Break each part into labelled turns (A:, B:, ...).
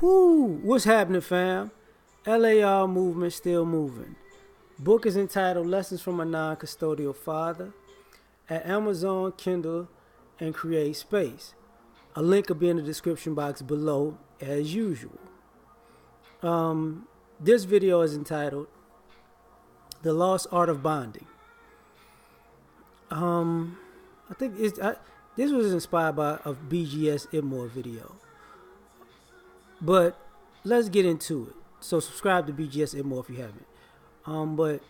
A: Whoo, what's happening, fam? L.A.R. movement still moving. Book is entitled Lessons from a Non-Custodial Father at Amazon, Kindle, and Create Space. A link will be in the description box below as usual. This video is entitled The Lost Art of Bonding. I think this was inspired by a BGS Itmore video. But let's get into it. So subscribe to BGS Itmore if you haven't. But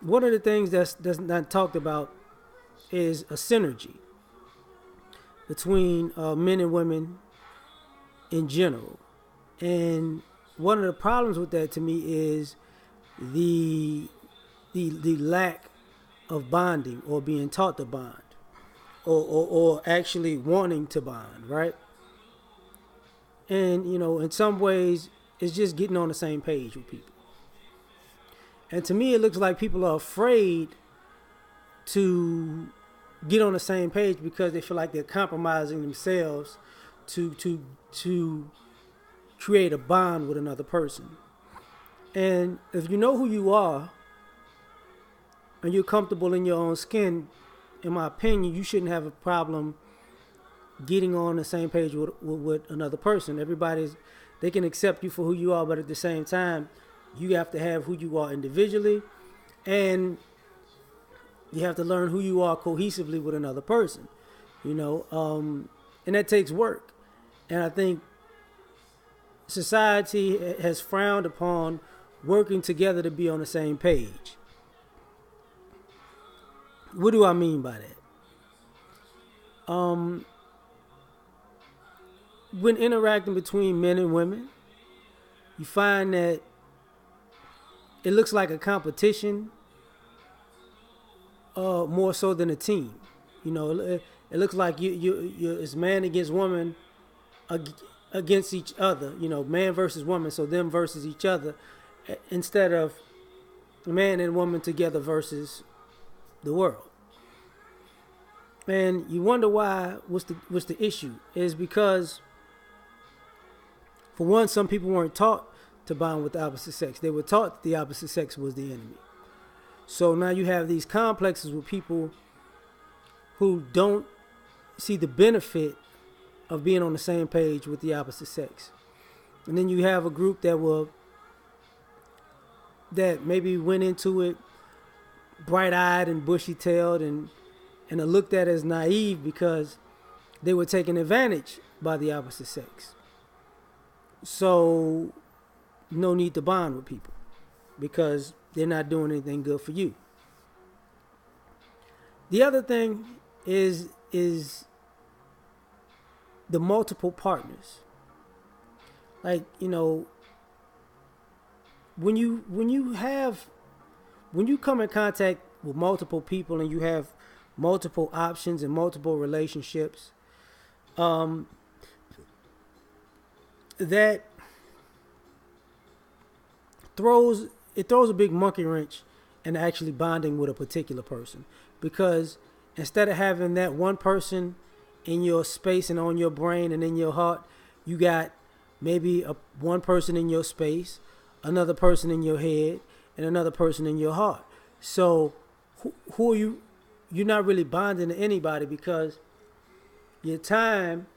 A: one of the things that's not talked about is a synergy between men and women in general. And one of the problems with that to me is the lack of bonding or being taught to bond or actually wanting to bond, right? And, in some ways, it's just getting on the same page with people. And to me, it looks like people are afraid to get on the same page because they feel like they're compromising themselves to create a bond with another person. And if you know who you are and you're comfortable in your own skin, in my opinion, you shouldn't have a problem getting on the same page with another person. They can accept you for who you are, but at the same time, you have to have who you are individually, and you have to learn who you are cohesively with another person, and that takes work. And I think society has frowned upon working together to be on the same page. What do I mean by that? When interacting between men and women, you find that it looks like a competition more so than a team. It looks like it's man against woman against each other, man versus woman, so them versus each other, instead of man and woman together versus the world. And you wonder why. What's the issue? Is because, for one, some people weren't taught to bond with the opposite sex. They were taught that the opposite sex was the enemy. So now you have these complexes with people who don't see the benefit of being on the same page with the opposite sex. And then you have a group that maybe went into it bright-eyed and bushy-tailed and are looked at as naive because they were taken advantage by the opposite sex. So no need to bond with people because they're not doing anything good for you. The other thing is the multiple partners. Like, when you come in contact with multiple people and you have multiple options and multiple relationships, that throws a big monkey wrench in actually bonding with a particular person, because instead of having that one person in your space and on your brain and in your heart, you got maybe one person in your space, another person in your head, and another person in your heart. So who are you? You're not really bonding to anybody, because your time,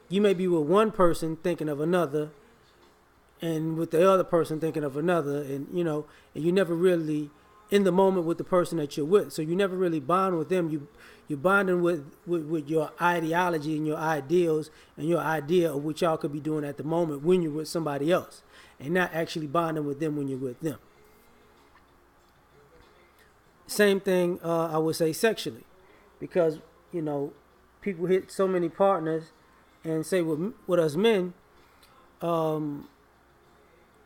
A: you may be with one person thinking of another, and with the other person thinking of another, and and you're never really in the moment with the person that you're with. So you never really bond with them. You're bonding with your ideology and your ideals and your idea of what y'all could be doing at the moment when you're with somebody else, and not actually bonding with them when you're with them. Same thing, I would say sexually, because people hit so many partners, and say with us men,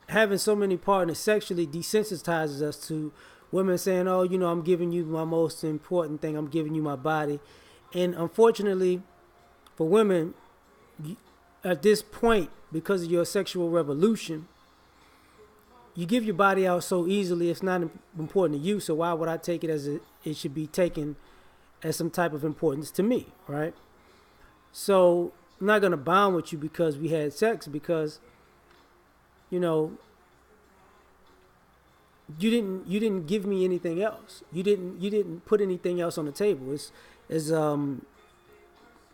A: having so many partners sexually desensitizes us to women saying, "Oh, I'm giving you my most important thing. I'm giving you my body," and unfortunately, for women, at this point, because of your sexual revolution, you give your body out so easily. It's not important to you, so why would I take it as it should be taken as some type of importance to me, right? So I'm not gonna bond with you because we had sex, because you know you didn't give me anything else. You didn't put anything else on the table. It's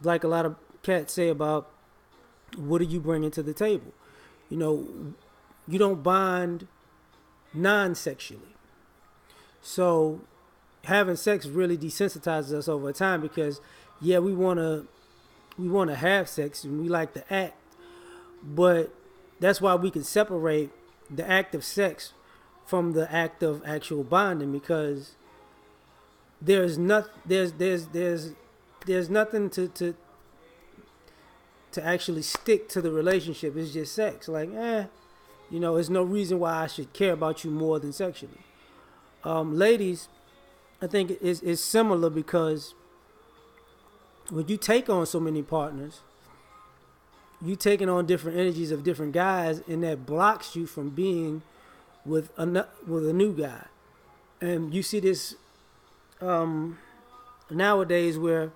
A: like a lot of cats say about, what are you bringing to the table? You know, you don't bond non-sexually. So having sex really desensitizes us over time, because yeah, we want to have sex and we like to act, but that's why we can separate the act of sex from the act of actual bonding, because there's nothing to actually stick to the relationship. It's just sex. Like, there's no reason why I should care about you more than sexually. Ladies, I think is similar, because when you take on so many partners, you taking on different energies of different guys, and that blocks you from being with a new guy. And you see this nowadays, where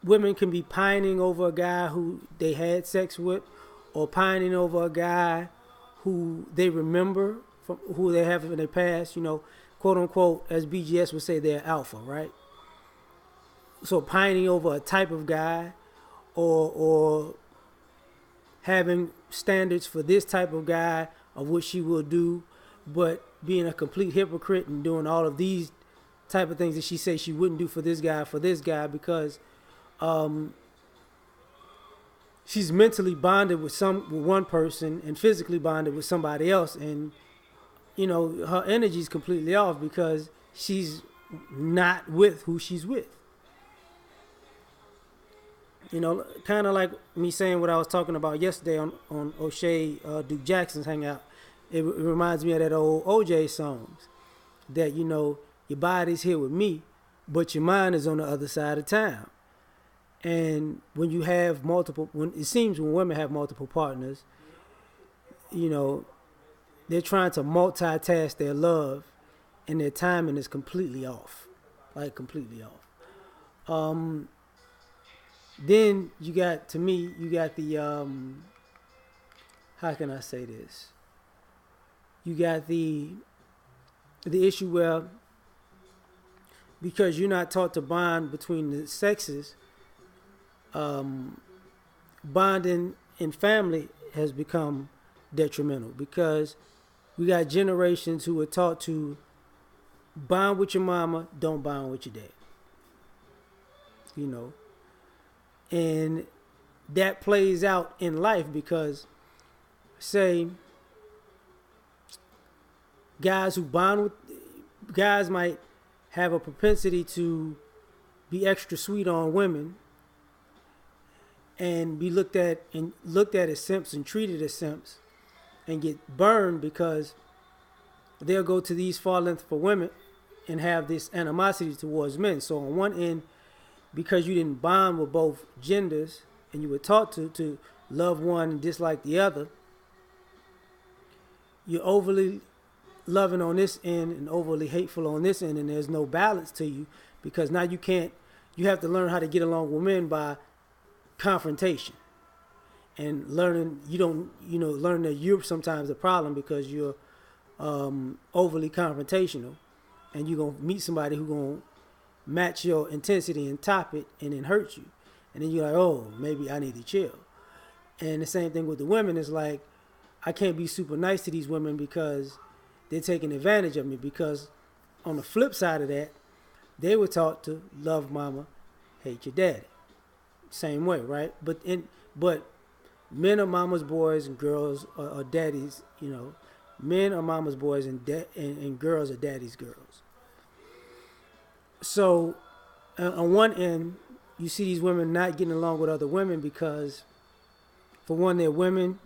A: women can be pining over a guy who they had sex with, or pining over a guy who they remember from who they have in their past. Quote unquote, as BGS would say, they're alpha, right? So pining over a type of guy, or having standards for this type of guy of what she will do, but being a complete hypocrite and doing all of these type of things that she says she wouldn't do for this guy, because she's mentally bonded with one person and physically bonded with somebody else, and her energy's completely off because she's not with who she's with. Kind of like me saying what I was talking about yesterday on O'Shea Duke Jackson's Hangout. It reminds me of that old OJ songs, that your body's here with me, but your mind is on the other side of town. And when you have when women have multiple partners, they're trying to multitask their love, and their timing is completely off, like completely off. Then you got the how can I say this? You got the issue where, because you're not taught to bond between the sexes, bonding in family has become detrimental, because we got generations who are taught to bond with your mama, don't bond with your dad. And that plays out in life, because say guys might have a propensity to be extra sweet on women and be looked at as simps and treated as simps, and get burned because they'll go to these far lengths for women and have this animosity towards men. So on one end, because you didn't bond with both genders and you were taught to love one and dislike the other, you're overly loving on this end and overly hateful on this end, and there's no balance to you, because now you have to learn how to get along with men by confrontation, and learning that you're sometimes the problem because you're overly confrontational, and you're going to meet somebody who's going to match your intensity and top it and then hurt you. And then you're like, oh, maybe I need to chill. And the same thing with the women. It's like, I can't be super nice to these women because they're taking advantage of me. Because on the flip side of that, they were taught to love mama, hate your daddy. Same way, right? But men are mama's boys and girls are daddy's, Men are mama's boys and girls are daddy's girls. So on one end, you see these women not getting along with other women because, for one, they're women,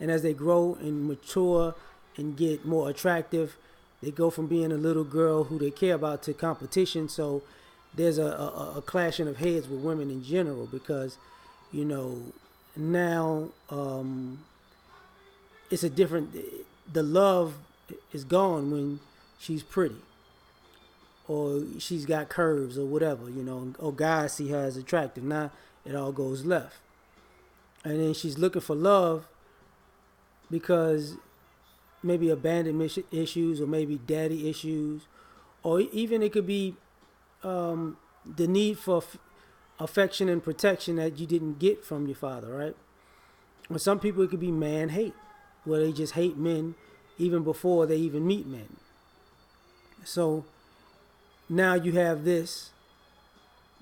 A: and as they grow and mature and get more attractive, they go from being a little girl who they care about to competition. So there's a clashing of heads with women in general, because, now it's a different. The love is gone when she's pretty. or she's got curves or whatever, or guys see her as attractive. Now it all goes left. And then she's looking for love because maybe abandonment issues or maybe daddy issues, or even it could be the need for affection and protection that you didn't get from your father, right? Or some people, it could be man hate, where they just hate men even before they even meet men. So now you have this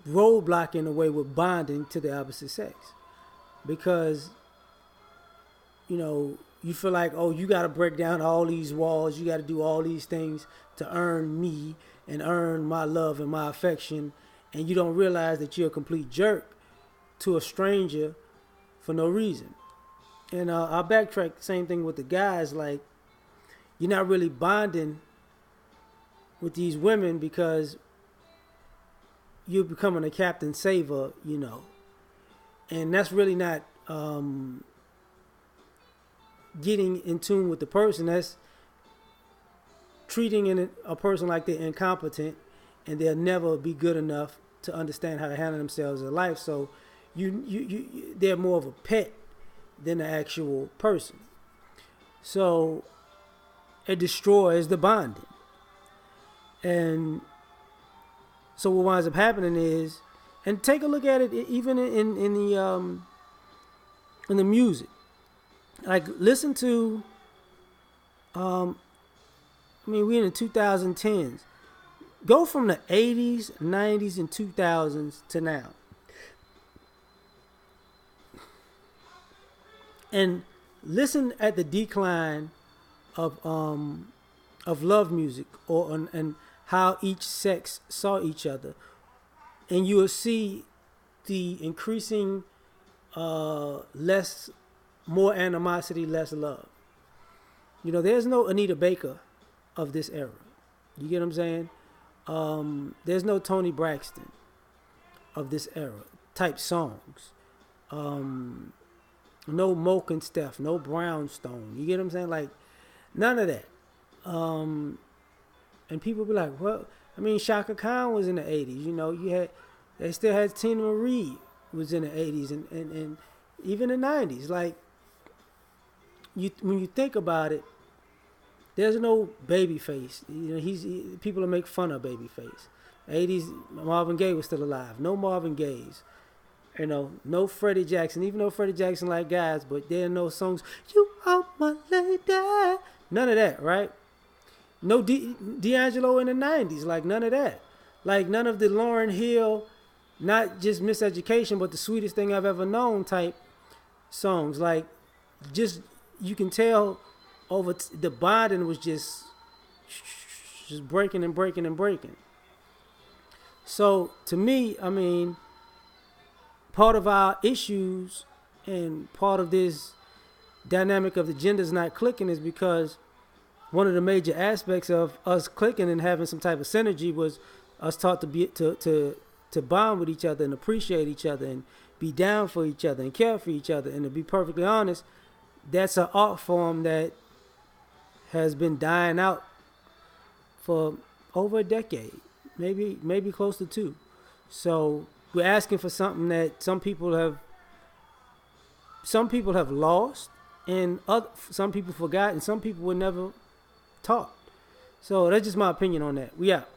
A: roadblock in a way with bonding to the opposite sex, because you feel like, oh, you got to break down all these walls, you got to do all these things to earn me and earn my love and my affection, and you don't realize that you're a complete jerk to a stranger for no reason. And I'll backtrack, same thing with the guys, like, you're not really bonding with these women because you're becoming a captain saver, and that's really not getting in tune with the person. That's treating a person like they're incompetent and they'll never be good enough to understand how to handle themselves in life. So they're more of a pet than an actual person. So it destroys the bonding. And so what winds up happening is, and take a look at it even in the music. Like, listen to, we're in the 2010s. Go from the 80s, 90s, and 2000s to now. And listen at the decline of love music, and how each sex saw each other. And you will see the increasing more animosity, less love. There's no Anita Baker of this era. You get what I'm saying? There's no Tony Braxton of this era type songs. No Moke and Steph, no Brownstone. You get what I'm saying? Like, none of that. And people be like, well, Shaka Khan was in the 80s. They still had Tina Marie was in the 80s and even the 90s. Like, when you think about it, there's no Babyface. People will make fun of Babyface. 80s, Marvin Gaye was still alive. No Marvin Gayes. No Freddie Jackson. Even though Freddie Jackson like guys, but there are no songs. You are my lady. None of that, right? No D'Angelo in the 90s. Like, none of that. Like, none of the Lauryn Hill, not just Miseducation, but the sweetest thing I've ever known type songs. Like, just, you can tell over the bonding was just breaking and breaking and breaking. So to me, part of our issues and part of this dynamic of the genders not clicking is because one of the major aspects of us clicking and having some type of synergy was us taught to bond with each other and appreciate each other and be down for each other and care for each other. And to be perfectly honest, that's an art form that has been dying out for over a decade, maybe close to 2. So we're asking for something that some people have lost, and some people forgot, and some people were never taught. So that's just my opinion on that. We out.